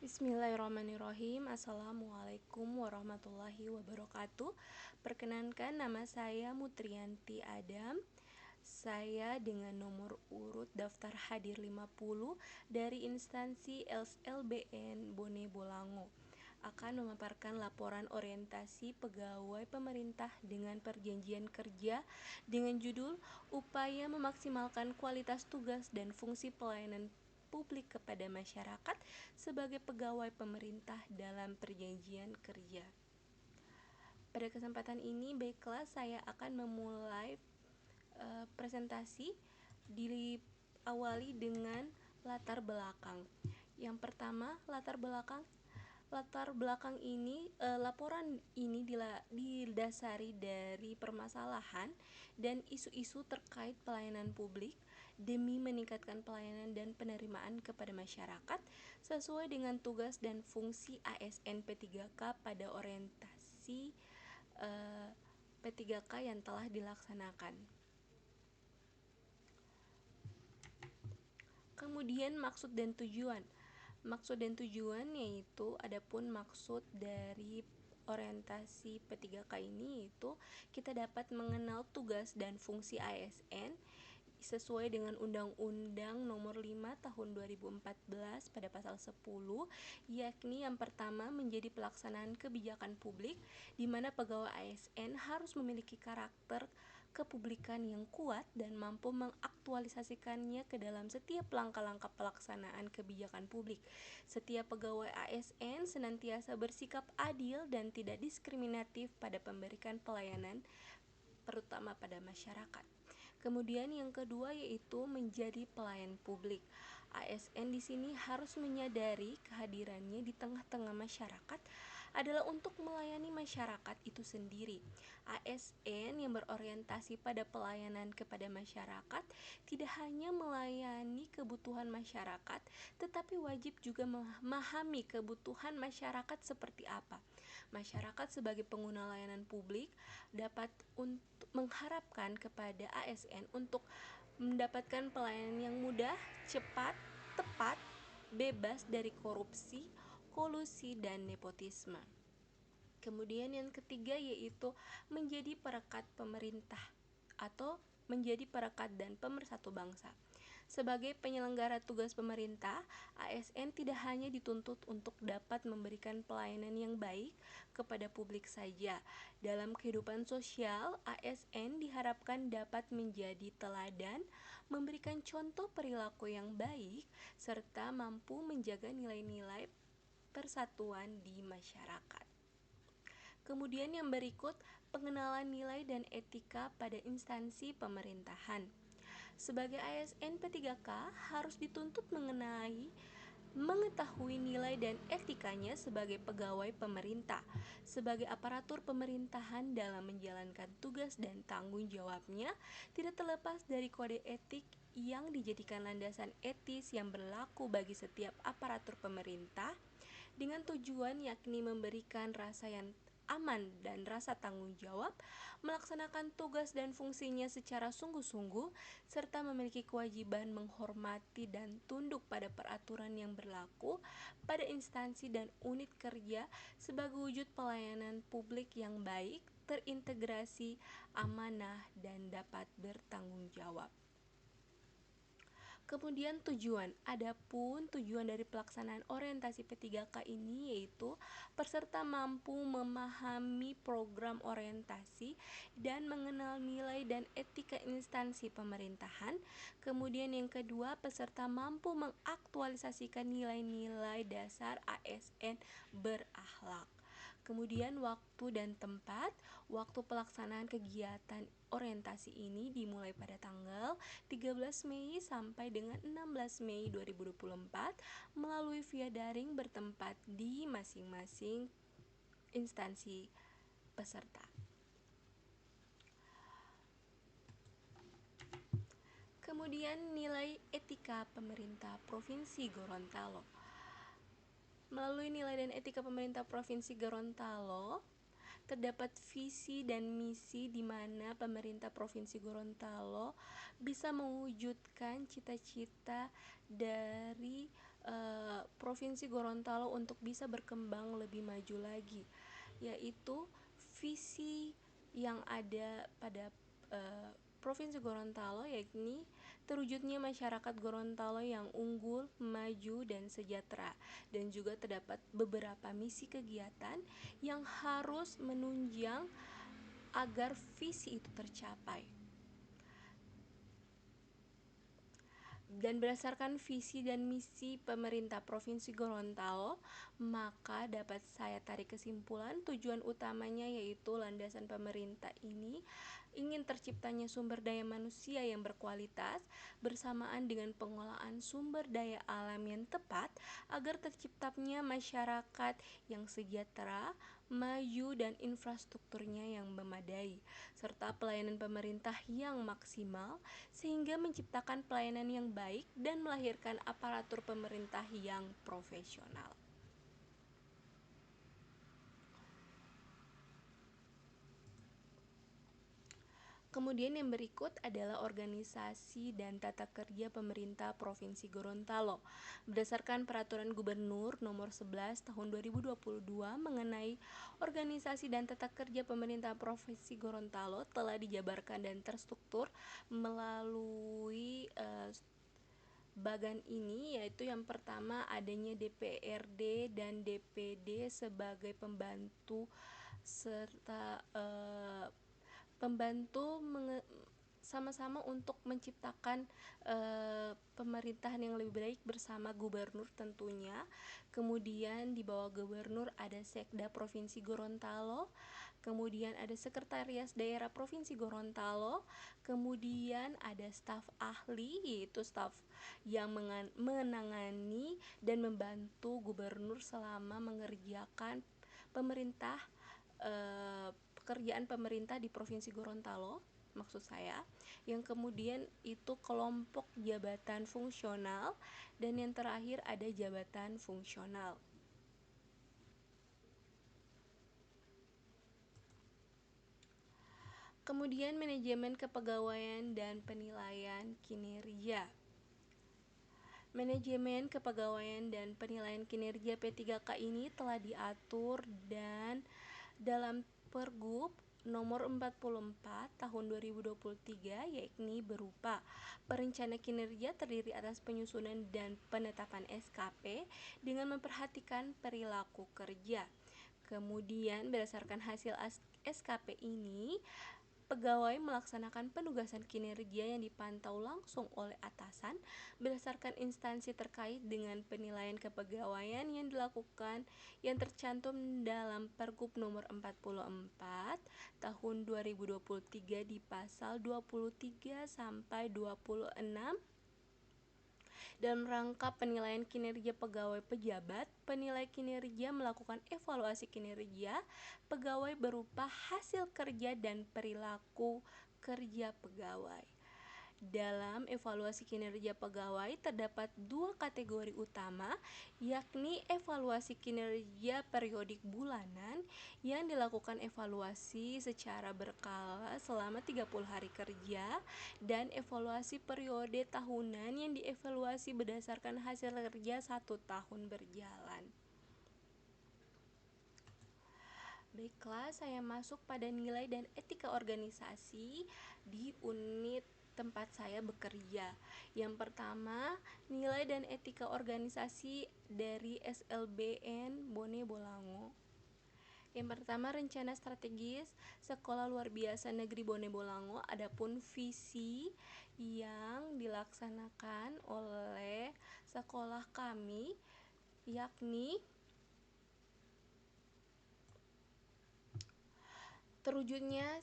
Bismillahirrahmanirrahim. Assalamualaikum warahmatullahi wabarakatuh. Perkenankan, nama saya Mutrianti Adam. Saya dengan nomor urut daftar hadir 50 dari instansi LBN Bone Bolango akan memaparkan laporan orientasi pegawai pemerintah dengan perjanjian kerja dengan judul Upaya Memaksimalkan Kualitas Tugas dan Fungsi Pelayanan Publik kepada Masyarakat sebagai Pegawai Pemerintah dalam Perjanjian Kerja. Pada kesempatan ini, baiklah, saya akan memulai presentasi diawali dengan latar belakang. Yang pertama, latar belakang ini, laporan ini didasari dari permasalahan dan isu-isu terkait pelayanan publik demi meningkatkan pelayanan dan penerimaan kepada masyarakat sesuai dengan tugas dan fungsi ASN P3K pada orientasi P3K yang telah dilaksanakan. Kemudian maksud dan tujuan. Maksud dan tujuan yaitu adapun maksud dari orientasi P3K ini yaitu kita dapat mengenal tugas dan fungsi ASN sesuai dengan Undang-Undang Nomor 5 Tahun 2014 pada pasal 10, yakni yang pertama menjadi pelaksanaan kebijakan publik di mana pegawai ASN harus memiliki karakter kepublikan yang kuat dan mampu mengaktualisasikannya ke dalam setiap langkah-langkah pelaksanaan kebijakan publik. Setiap pegawai ASN senantiasa bersikap adil dan tidak diskriminatif pada pemberian pelayanan, terutama pada masyarakat. Kemudian yang kedua yaitu menjadi pelayan publik. ASN di sini harus menyadari kehadirannya di tengah-tengah masyarakat adalah untuk melayani masyarakat itu sendiri. ASN yang berorientasi pada pelayanan kepada masyarakat tidak hanya melayani kebutuhan masyarakat, tetapi wajib juga memahami kebutuhan masyarakat seperti apa. Masyarakat sebagai pengguna layanan publik dapat mengharapkan kepada ASN untuk mendapatkan pelayanan yang mudah, cepat, tepat, bebas dari korupsi, kolusi, dan nepotisme. Kemudian yang ketiga yaitu menjadi perekat pemerintah atau menjadi perekat dan pemersatu bangsa. Sebagai penyelenggara tugas pemerintah, ASN tidak hanya dituntut untuk dapat memberikan pelayanan yang baik kepada publik saja. Dalam kehidupan sosial, ASN diharapkan dapat menjadi teladan, memberikan contoh perilaku yang baik, serta mampu menjaga nilai-nilai persatuan di masyarakat. Kemudian yang berikut, pengenalan nilai dan etika pada instansi pemerintahan. Sebagai ASN P3K harus dituntut mengetahui nilai dan etikanya sebagai pegawai pemerintah, sebagai aparatur pemerintahan dalam menjalankan tugas dan tanggung jawabnya, tidak terlepas dari kode etik yang dijadikan landasan etis yang berlaku bagi setiap aparatur pemerintah dengan tujuan yakni memberikan rasa yang aman dan rasa tanggung jawab, melaksanakan tugas dan fungsinya secara sungguh-sungguh, serta memiliki kewajiban menghormati dan tunduk pada peraturan yang berlaku pada instansi dan unit kerja sebagai wujud pelayanan publik yang baik, terintegrasi, amanah, dan dapat bertanggung jawab. Kemudian tujuan. Adapun tujuan dari pelaksanaan orientasi P3K ini yaitu peserta mampu memahami program orientasi dan mengenal nilai dan etika instansi pemerintahan. Kemudian yang kedua, peserta mampu mengaktualisasikan nilai-nilai dasar ASN berakhlak. Kemudian waktu dan tempat. Waktu pelaksanaan kegiatan orientasi ini dimulai pada tanggal 13 Mei sampai dengan 16 Mei 2024 melalui via daring bertempat di masing-masing instansi peserta. Kemudian nilai etika pemerintah Provinsi Gorontalo. Melalui nilai dan etika pemerintah Provinsi Gorontalo, terdapat visi dan misi di mana pemerintah Provinsi Gorontalo bisa mewujudkan cita-cita dari Provinsi Gorontalo untuk bisa berkembang lebih maju lagi, yaitu visi yang ada pada Provinsi Gorontalo, yakni terwujudnya masyarakat Gorontalo yang unggul, maju, dan sejahtera. Dan juga terdapat beberapa misi kegiatan yang harus menunjang agar visi itu tercapai. Dan berdasarkan visi dan misi pemerintah Provinsi Gorontalo, maka dapat saya tarik kesimpulan tujuan utamanya yaitu landasan pemerintah ini ingin terciptanya sumber daya manusia yang berkualitas bersamaan dengan pengolahan sumber daya alam yang tepat agar terciptanya masyarakat yang sejahtera, maju, dan infrastrukturnya yang memadai, serta pelayanan pemerintah yang maksimal sehingga menciptakan pelayanan yang baik dan melahirkan aparatur pemerintah yang profesional. Kemudian yang berikut adalah organisasi dan tata kerja pemerintah Provinsi Gorontalo. Berdasarkan Peraturan Gubernur Nomor 11 Tahun 2022 mengenai organisasi dan tata kerja pemerintah Provinsi Gorontalo telah dijabarkan dan terstruktur melalui bagan ini, yaitu yang pertama adanya DPRD dan DPD sebagai pembantu serta sama-sama untuk menciptakan pemerintahan yang lebih baik bersama gubernur tentunya. Kemudian di bawah gubernur ada Sekda Provinsi Gorontalo, kemudian ada Sekretaris Daerah Provinsi Gorontalo, kemudian ada staf ahli yaitu staf yang menangani dan membantu gubernur selama mengerjakan pemerintah pekerjaan pemerintah di Provinsi Gorontalo, maksud saya. Yang kemudian itu kelompok jabatan fungsional, dan yang terakhir ada jabatan fungsional. Kemudian manajemen kepegawaian dan penilaian kinerja. Manajemen kepegawaian dan penilaian kinerja P3K ini telah diatur dan dalam Pergub Nomor 44 Tahun 2023, yakni berupa perencana kinerja terdiri atas penyusunan dan penetapan SKP dengan memperhatikan perilaku kerja. Kemudian berdasarkan hasil SKP ini, pegawai melaksanakan penugasan kinerja yang dipantau langsung oleh atasan berdasarkan instansi terkait dengan penilaian kepegawaian yang dilakukan yang tercantum dalam Pergub Nomor 44 Tahun 2023 di pasal 23 sampai 26. Dalam rangka penilaian kinerja pegawai pejabat, penilai kinerja melakukan evaluasi kinerja pegawai berupa hasil kerja dan perilaku kerja pegawai. Dalam evaluasi kinerja pegawai terdapat dua kategori utama, yakni evaluasi kinerja periodik bulanan yang dilakukan evaluasi secara berkala selama 30 hari kerja, dan evaluasi periode tahunan yang dievaluasi berdasarkan hasil kerja 1 tahun berjalan. Baiklah, saya masuk pada nilai dan etika organisasi di unit tempat saya bekerja. Yang pertama, nilai dan etika organisasi dari SLBN Bone Bolango. Yang pertama, rencana strategis Sekolah Luar Biasa Negeri Bone Bolango. Adapun visi yang dilaksanakan oleh sekolah kami yakni terwujudnya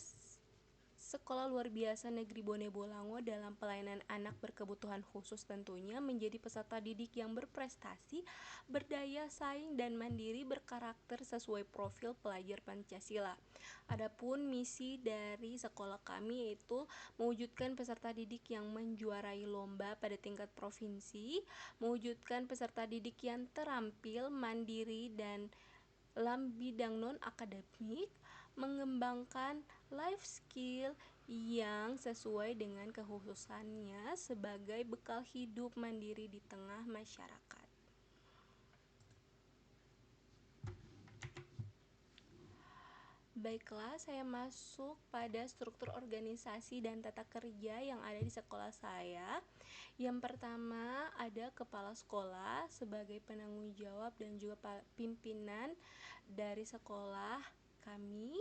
Sekolah Luar Biasa Negeri Bone Bolango dalam pelayanan anak berkebutuhan khusus tentunya menjadi peserta didik yang berprestasi, berdaya saing, dan mandiri berkarakter sesuai profil pelajar Pancasila. Adapun misi dari sekolah kami yaitu mewujudkan peserta didik yang menjuarai lomba pada tingkat provinsi, mewujudkan peserta didik yang terampil, mandiri, dan dalam bidang non-akademik, mengembangkan life skill yang sesuai dengan kekhususannya sebagai bekal hidup mandiri di tengah masyarakat. Baiklah, saya masuk pada struktur organisasi dan tata kerja yang ada di sekolah saya. Yang pertama, ada kepala sekolah sebagai penanggung jawab dan juga pimpinan dari sekolah kami,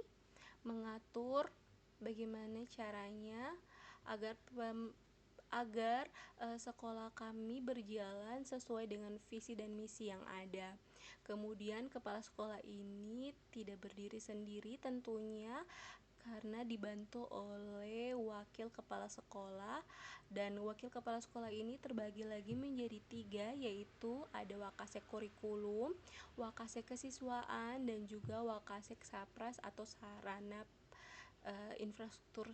mengatur bagaimana caranya agar sekolah kami berjalan sesuai dengan visi dan misi yang ada. Kemudian kepala sekolah ini tidak berdiri sendiri tentunya, karena dibantu oleh wakil kepala sekolah, dan wakil kepala sekolah ini terbagi lagi menjadi 3, yaitu ada wakasek kurikulum, wakasek kesiswaan, dan juga wakasek sapras atau sarana infrastruktur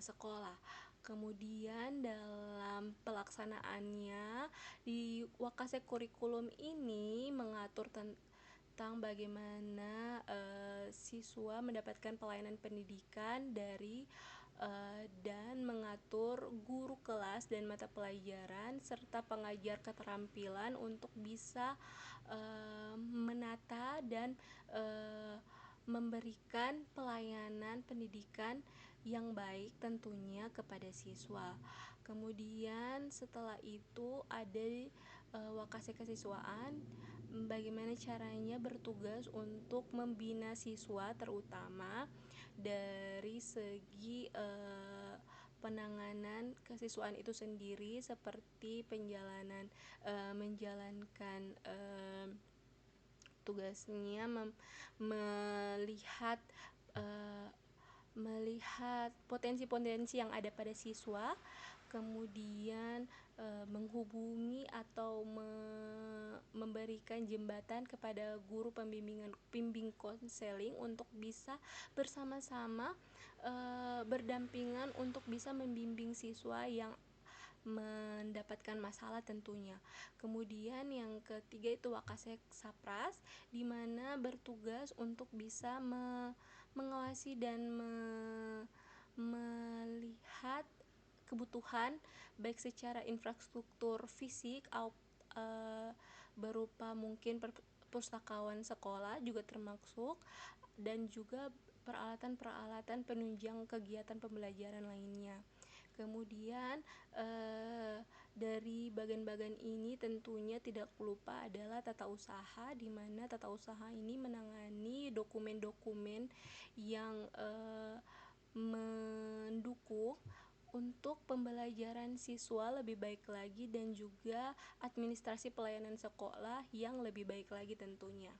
sekolah. Kemudian dalam pelaksanaannya di wakasek kurikulum ini mengatur tentang bagaimana siswa mendapatkan pelayanan pendidikan dari dan mengatur guru kelas dan mata pelajaran serta pengajar keterampilan untuk bisa menata dan memberikan pelayanan pendidikan yang baik tentunya kepada siswa. Kemudian setelah itu ada wakase kesiswaan, bagaimana caranya bertugas untuk membina siswa, terutama dari segi penanganan kesiswaan itu sendiri, seperti menjalankan tugasnya melihat uh, melihat potensi-potensi yang ada pada siswa, kemudian menghubungi atau memberikan jembatan kepada guru pembimbing konseling untuk bisa bersama-sama berdampingan untuk bisa membimbing siswa yang mendapatkan masalah tentunya. Kemudian yang ketiga itu wakasek sapras, di mana bertugas untuk bisa mengawasi dan melihat kebutuhan baik secara infrastruktur fisik berupa mungkin perpustakaan sekolah juga termasuk, dan juga peralatan-peralatan penunjang kegiatan pembelajaran lainnya. Kemudian dari bagian-bagian ini tentunya tidak lupa adalah tata usaha, di mana tata usaha ini menangani dokumen-dokumen yang mendukung untuk pembelajaran siswa lebih baik lagi, dan juga administrasi pelayanan sekolah yang lebih baik lagi tentunya.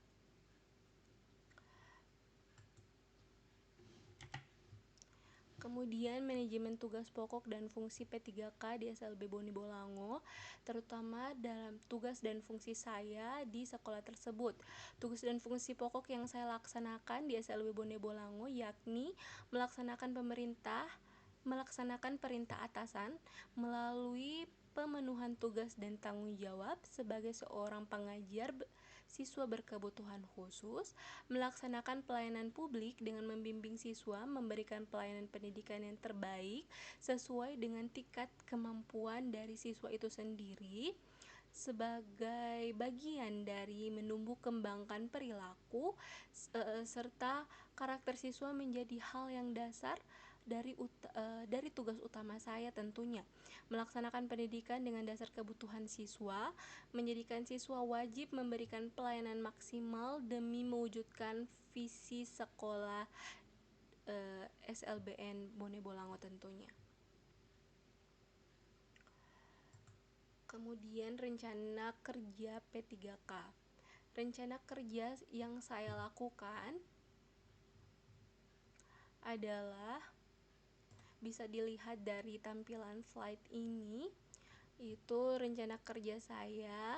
Kemudian manajemen tugas pokok dan fungsi P3K di SLB Bone Bolango, terutama dalam tugas dan fungsi saya di sekolah tersebut. Tugas dan fungsi pokok yang saya laksanakan di SLB Bone Bolango yakni melaksanakan perintah atasan melalui pemenuhan tugas dan tanggung jawab sebagai seorang pengajar siswa berkebutuhan khusus, melaksanakan pelayanan publik dengan membimbing siswa memberikan pelayanan pendidikan yang terbaik sesuai dengan tingkat kemampuan dari siswa itu sendiri, sebagai bagian dari menumbuh kembangkan perilaku serta karakter siswa menjadi hal yang dasar dari tugas utama saya tentunya. Melaksanakan pendidikan dengan dasar kebutuhan siswa, menjadikan siswa wajib memberikan pelayanan maksimal demi mewujudkan visi sekolah SLBN Bone Bolango tentunya. Kemudian rencana kerja P3K. Rencana kerja yang saya lakukan adalah bisa dilihat dari tampilan slide ini. Itu rencana kerja saya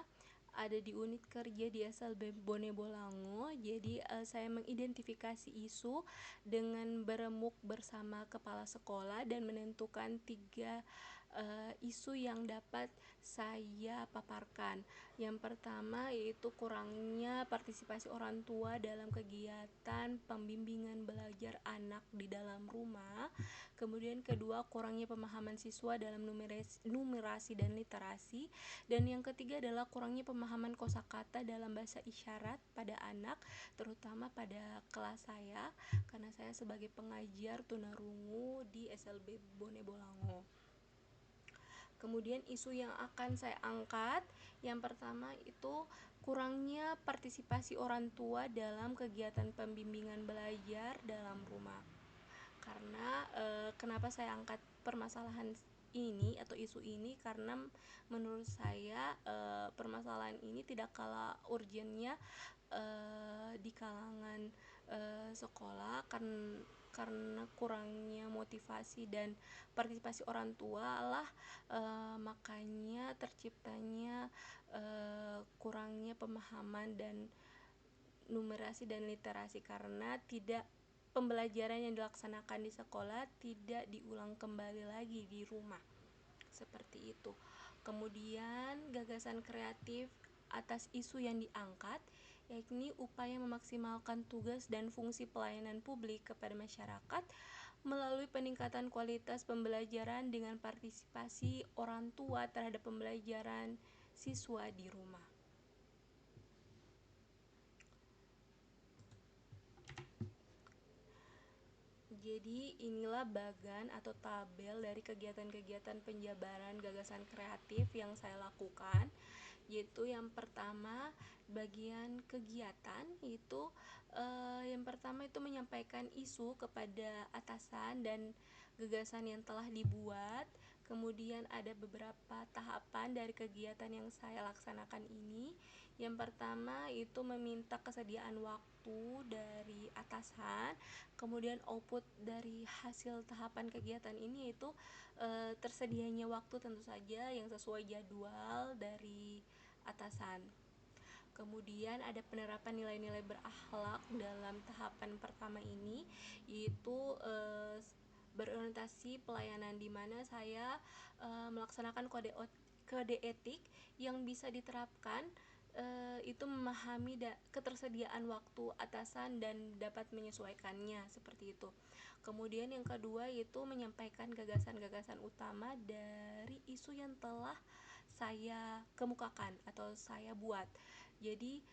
ada di unit kerja di SLB Bone Bolango. Jadi saya mengidentifikasi isu dengan beremuk bersama kepala sekolah dan menentukan 3 isu yang dapat saya paparkan. Yang pertama yaitu kurangnya partisipasi orang tua dalam kegiatan pembimbingan belajar anak di dalam rumah. Kemudian kedua, kurangnya pemahaman siswa dalam numerasi dan literasi. Dan yang ketiga adalah kurangnya pemahaman kosakata dalam bahasa isyarat pada anak, terutama pada kelas saya, karena saya sebagai pengajar tunarungu di SLB Bone Bolango. Kemudian isu yang akan saya angkat, yang pertama itu kurangnya partisipasi orang tua dalam kegiatan pembimbingan belajar dalam rumah. Karena kenapa saya angkat permasalahan ini atau isu ini, karena menurut saya permasalahan ini tidak kalah urgennya di kalangan sekolah, karena kurangnya motivasi dan partisipasi orang tua lah makanya terciptanya kurangnya pemahaman dan numerasi dan literasi, karena tidak pembelajaran yang dilaksanakan di sekolah tidak diulang kembali lagi di rumah, seperti itu. Kemudian gagasan kreatif atas isu yang diangkat, yakni upaya memaksimalkan tugas dan fungsi pelayanan publik kepada masyarakat melalui peningkatan kualitas pembelajaran dengan partisipasi orang tua terhadap pembelajaran siswa di rumah. Jadi inilah bagan atau tabel dari kegiatan-kegiatan penjabaran gagasan kreatif yang saya lakukan, yaitu yang pertama bagian kegiatan itu yang pertama itu menyampaikan isu kepada atasan dan gagasan yang telah dibuat. Kemudian ada beberapa tahapan dari kegiatan yang saya laksanakan ini. Yang pertama itu meminta kesediaan waktu dari atasan. Kemudian output dari hasil tahapan kegiatan ini yaitu tersedianya waktu tentu saja yang sesuai jadwal dari atasan. Kemudian ada penerapan nilai-nilai berakhlak dalam tahapan pertama ini, yaitu berorientasi pelayanan, di mana saya melaksanakan kode etik yang bisa diterapkan, itu memahami ketersediaan waktu atasan dan dapat menyesuaikannya, seperti itu. Kemudian yang kedua yaitu menyampaikan gagasan-gagasan utama dari isu yang telah saya kemukakan atau saya buat. Jadi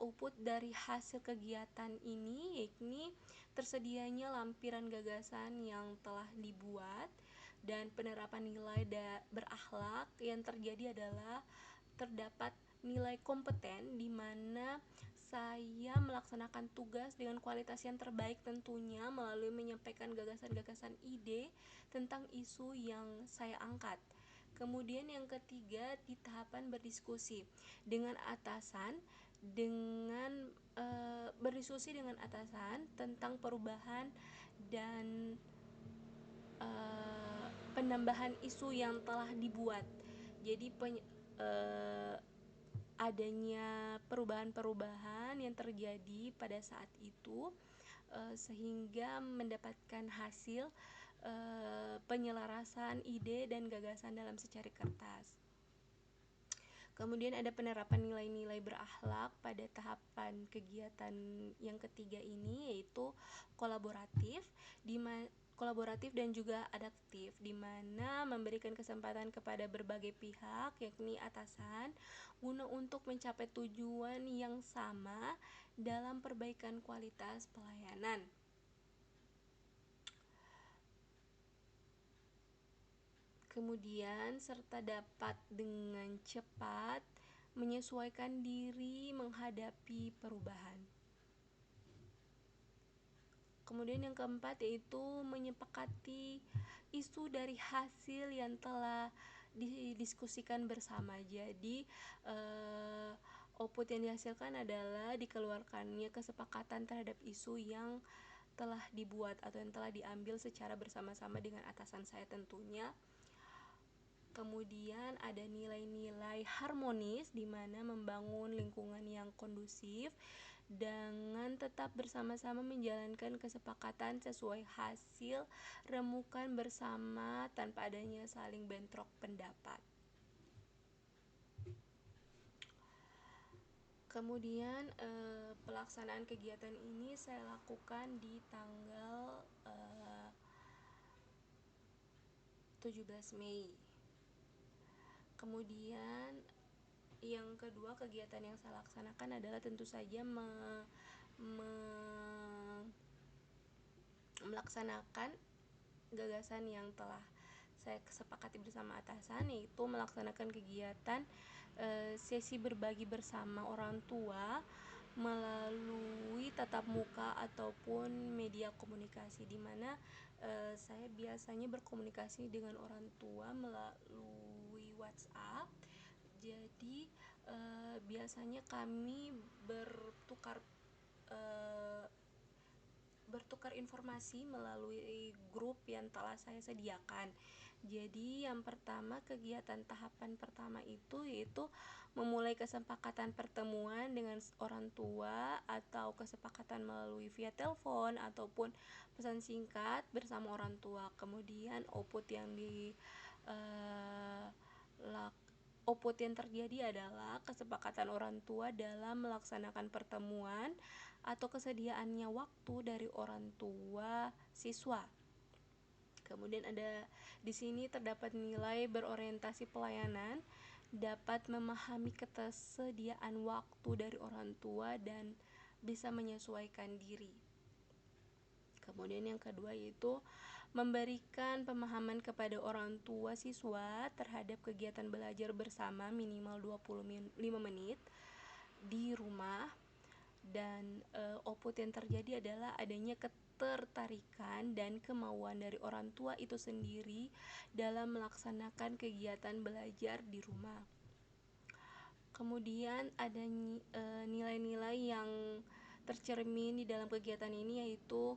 output dari hasil kegiatan ini yakni tersedianya lampiran gagasan yang telah dibuat, dan penerapan nilai berakhlak. Yang terjadi adalah terdapat nilai kompeten, di mana saya melaksanakan tugas dengan kualitas yang terbaik tentunya melalui menyampaikan gagasan-gagasan ide tentang isu yang saya angkat. Kemudian yang ketiga di tahapan berdiskusi dengan atasan, dengan berdiskusi dengan atasan tentang perubahan dan penambahan isu yang telah dibuat. Jadi adanya perubahan-perubahan yang terjadi pada saat itu sehingga mendapatkan hasil penyelarasan ide dan gagasan dalam secari kertas. Kemudian ada penerapan nilai-nilai berakhlak pada tahapan kegiatan yang ketiga ini, yaitu kolaboratif kolaboratif dan juga adaptif, di mana memberikan kesempatan kepada berbagai pihak yakni atasan guna untuk mencapai tujuan yang sama dalam perbaikan kualitas pelayanan. Kemudian serta dapat dengan cepat menyesuaikan diri menghadapi perubahan. Kemudian yang keempat yaitu menyepakati isu dari hasil yang telah didiskusikan bersama. Jadi output yang dihasilkan adalah dikeluarkannya kesepakatan terhadap isu yang telah dibuat atau yang telah diambil secara bersama-sama dengan atasan saya tentunya. Kemudian ada nilai-nilai harmonis di mana membangun lingkungan yang kondusif dengan tetap bersama-sama menjalankan kesepakatan sesuai hasil remukan bersama tanpa adanya saling bentrok pendapat. Kemudian pelaksanaan kegiatan ini saya lakukan di tanggal 17 Mei. Kemudian yang kedua kegiatan yang saya laksanakan adalah tentu saja melaksanakan gagasan yang telah saya sepakati bersama atasan, yaitu melaksanakan kegiatan sesi berbagi bersama orang tua melalui tatap muka ataupun media komunikasi, di mana saya biasanya berkomunikasi dengan orang tua melalui WhatsApp. Jadi biasanya kami bertukar informasi melalui grup yang telah saya sediakan. Jadi yang pertama, kegiatan tahapan pertama itu yaitu memulai kesepakatan pertemuan dengan orang tua atau kesepakatan melalui via telepon ataupun pesan singkat bersama orang tua. Kemudian output yang terjadi adalah kesepakatan orang tua dalam melaksanakan pertemuan atau kesediaannya waktu dari orang tua siswa. Kemudian di sini terdapat nilai berorientasi pelayanan, dapat memahami ketersediaan waktu dari orang tua dan bisa menyesuaikan diri. Kemudian yang kedua yaitu memberikan pemahaman kepada orang tua siswa terhadap kegiatan belajar bersama minimal 25 menit di rumah. Dan output yang terjadi adalah adanya ketertarikan dan kemauan dari orang tua itu sendiri dalam melaksanakan kegiatan belajar di rumah. Kemudian ada nilai-nilai yang tercermin di dalam kegiatan ini, yaitu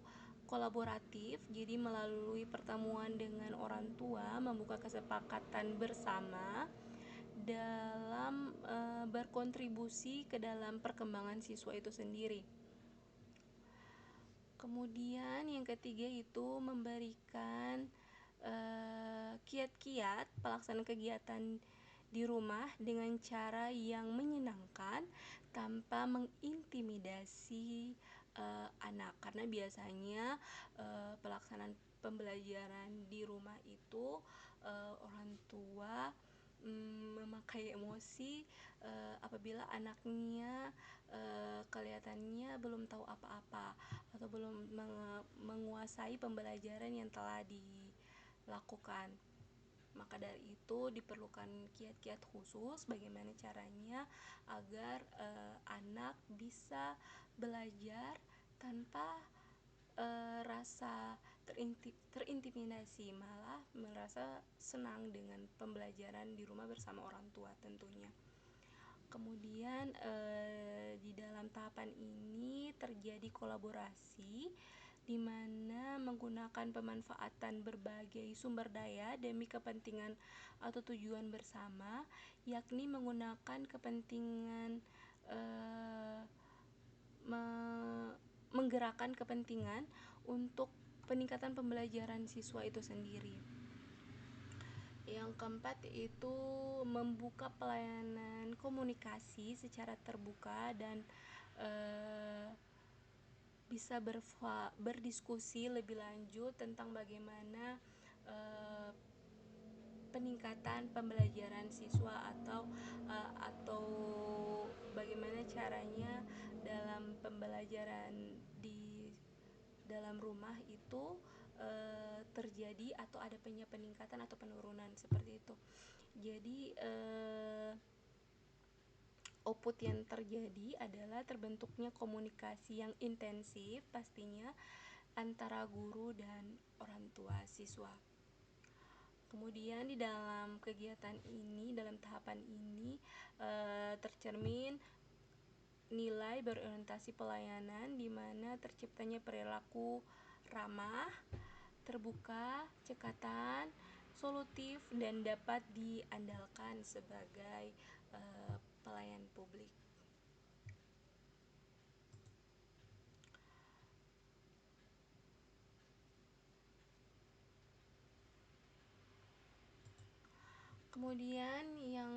kolaboratif. Jadi melalui pertemuan dengan orang tua membuka kesepakatan bersama dalam berkontribusi ke dalam perkembangan siswa itu sendiri. Kemudian yang ketiga itu memberikan kiat-kiat pelaksanaan kegiatan di rumah dengan cara yang menyenangkan tanpa mengintimidasi anak, karena biasanya pelaksanaan pembelajaran di rumah itu orang tua memakai emosi apabila anaknya kelihatannya belum tahu apa-apa atau belum menguasai pembelajaran yang telah dilakukan. Maka dari itu diperlukan kiat-kiat khusus bagaimana caranya agar anak bisa belajar tanpa rasa terintimidasi, malah merasa senang dengan pembelajaran di rumah bersama orang tua tentunya. Kemudian di dalam tahapan ini terjadi kolaborasi di mana menggunakan pemanfaatan berbagai sumber daya demi kepentingan atau tujuan bersama, yakni menggunakan kepentingan menggerakkan kepentingan untuk peningkatan pembelajaran siswa itu sendiri. Yang keempat itu membuka pelayanan komunikasi secara terbuka dan bisa berdiskusi lebih lanjut tentang bagaimana peningkatan pembelajaran siswa atau bagaimana caranya dalam pembelajaran di dalam rumah itu terjadi atau ada peningkatan atau penurunan seperti itu. Jadi output yang terjadi adalah terbentuknya komunikasi yang intensif pastinya antara guru dan orang tua siswa. Kemudian di dalam kegiatan ini, dalam tahapan ini tercermin nilai berorientasi pelayanan di mana terciptanya perilaku ramah, terbuka, cekatan, solutif dan dapat diandalkan sebagai pelayan publik. Kemudian yang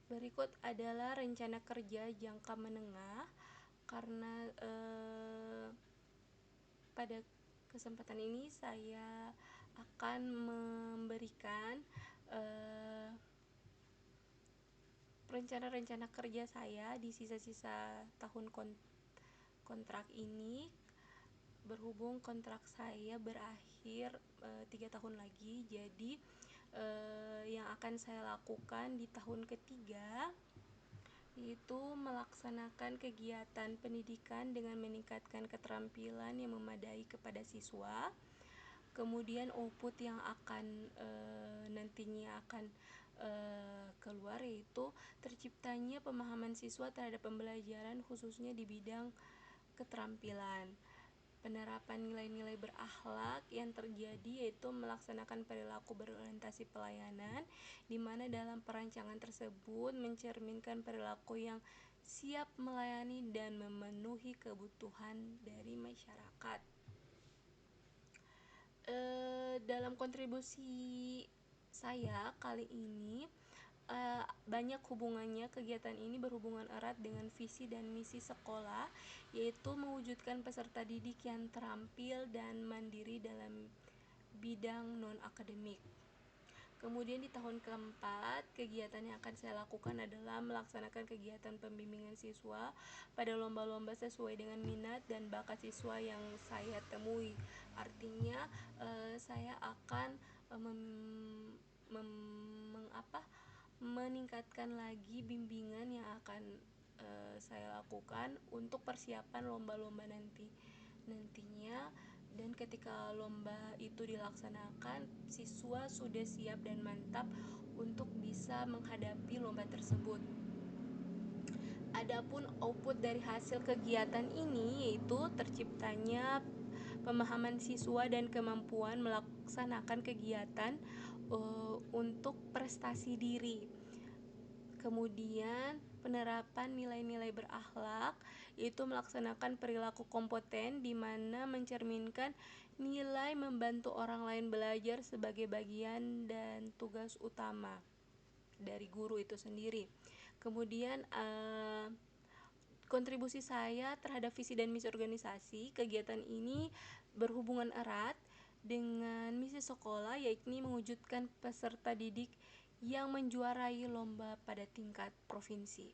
berikut adalah rencana kerja jangka menengah, karena pada kesempatan ini saya akan memberikan rencana-rencana kerja saya di sisa-sisa tahun kontrak ini, berhubung kontrak saya berakhir 3 tahun lagi. Jadi yang akan saya lakukan di tahun ketiga yaitu melaksanakan kegiatan pendidikan dengan meningkatkan keterampilan yang memadai kepada siswa. Kemudian output yang akan nantinya akan keluar yaitu terciptanya pemahaman siswa terhadap pembelajaran khususnya di bidang keterampilan. Penerapan nilai-nilai berakhlak yang terjadi yaitu melaksanakan perilaku berorientasi pelayanan, di mana dalam perancangan tersebut mencerminkan perilaku yang siap melayani dan memenuhi kebutuhan dari masyarakat. Dalam kontribusi saya kali ini banyak hubungannya. Kegiatan ini berhubungan erat dengan visi dan misi sekolah, yaitu mewujudkan peserta didik yang terampil dan mandiri dalam bidang non-akademik. Kemudian di tahun keempat, kegiatan yang akan saya lakukan adalah melaksanakan kegiatan pembimbingan siswa pada lomba-lomba sesuai dengan minat dan bakat siswa yang saya temui. Artinya saya akan meningkatkan lagi bimbingan yang akan saya lakukan untuk persiapan lomba-lomba nantinya. Dan ketika lomba itu dilaksanakan, siswa sudah siap dan mantap untuk bisa menghadapi lomba tersebut. Adapun output dari hasil kegiatan ini yaitu terciptanya pemahaman siswa dan kemampuan melaksanakan kegiatan untuk prestasi diri. Kemudian penerapan nilai-nilai berakhlak, yaitu melaksanakan perilaku kompeten di mana mencerminkan nilai membantu orang lain belajar sebagai bagian dan tugas utama dari guru itu sendiri. Kemudian kontribusi saya terhadap visi dan misi organisasi, kegiatan ini berhubungan erat dengan misi sekolah, yakni mewujudkan peserta didik yang menjuarai lomba pada tingkat provinsi.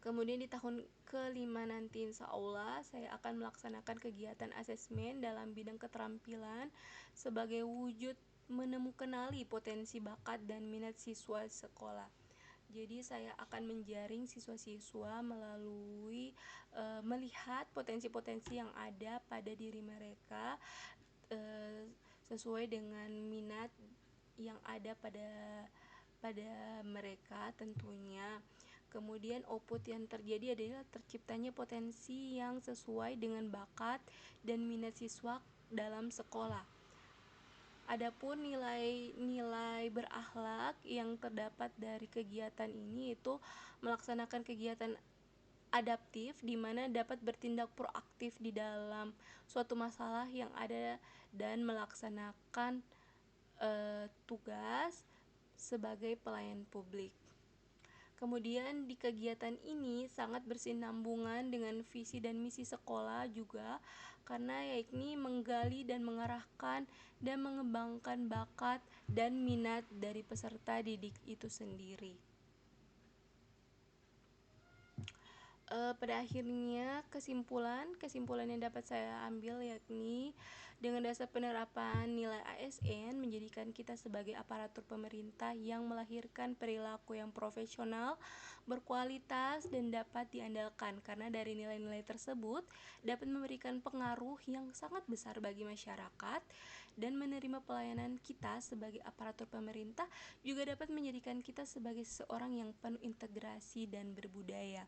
Kemudian di tahun kelima nanti insya Allah saya akan melaksanakan kegiatan asesmen dalam bidang keterampilan sebagai wujud menemukanali potensi bakat dan minat siswa sekolah. Jadi saya akan menjaring siswa-siswa melalui melihat potensi-potensi yang ada pada diri mereka sesuai dengan minat yang ada pada mereka tentunya. Kemudian output yang terjadi adalah terciptanya potensi yang sesuai dengan bakat dan minat siswa dalam sekolah. Adapun nilai-nilai berakhlak yang terdapat dari kegiatan ini itu melaksanakan kegiatan adaptif di mana dapat bertindak proaktif di dalam suatu masalah yang ada dan melaksanakan tugas sebagai pelayan publik. Kemudian di kegiatan ini sangat bersinambungan dengan visi dan misi sekolah juga, karena yakni menggali dan mengarahkan dan mengembangkan bakat dan minat dari peserta didik itu sendiri. Pada akhirnya kesimpulan yang dapat saya ambil yakni dengan dasar penerapan nilai ASN menjadikan kita sebagai aparatur pemerintah yang melahirkan perilaku yang profesional, berkualitas dan dapat diandalkan, karena dari nilai-nilai tersebut dapat memberikan pengaruh yang sangat besar bagi masyarakat, dan menerima pelayanan kita sebagai aparatur pemerintah juga dapat menjadikan kita sebagai seorang yang penuh integrasi dan berbudaya.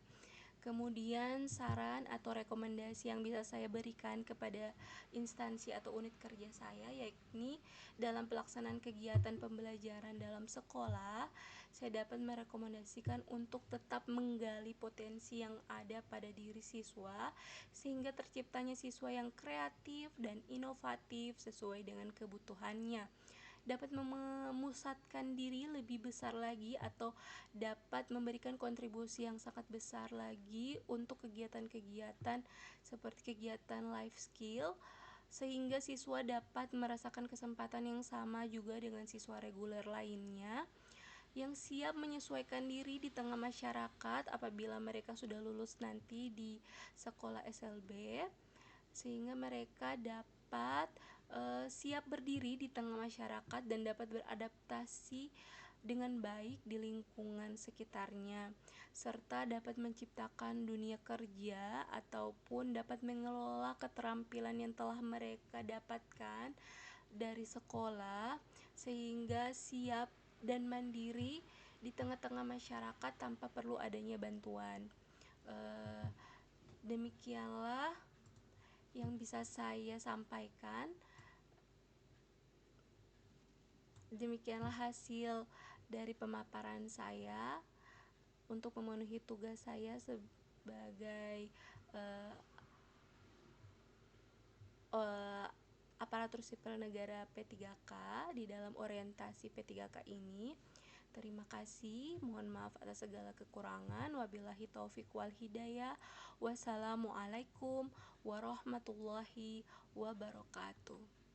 Kemudian saran atau rekomendasi yang bisa saya berikan kepada instansi atau unit kerja saya, yakni dalam pelaksanaan kegiatan pembelajaran dalam sekolah, saya dapat merekomendasikan untuk tetap menggali potensi yang ada pada diri siswa sehingga terciptanya siswa yang kreatif dan inovatif sesuai dengan kebutuhannya, dapat memusatkan diri lebih besar lagi atau dapat memberikan kontribusi yang sangat besar lagi untuk kegiatan-kegiatan seperti kegiatan life skill, sehingga siswa dapat merasakan kesempatan yang sama juga dengan siswa reguler lainnya yang siap menyesuaikan diri di tengah masyarakat apabila mereka sudah lulus nanti di sekolah SLB, sehingga mereka dapat siap berdiri di tengah masyarakat dan dapat beradaptasi dengan baik di lingkungan sekitarnya, serta dapat menciptakan dunia kerja ataupun dapat mengelola keterampilan yang telah mereka dapatkan dari sekolah sehingga siap dan mandiri di tengah-tengah masyarakat tanpa perlu adanya bantuan. Demikianlah yang bisa saya sampaikan. Demikianlah hasil dari pemaparan saya untuk memenuhi tugas saya sebagai uh, uh, aparatur sipil negara P3K di dalam orientasi P3K ini. Terima kasih, mohon maaf atas segala kekurangan. Wabillahi taufik wal hidayah. Wassalamualaikum warahmatullahi wabarakatuh.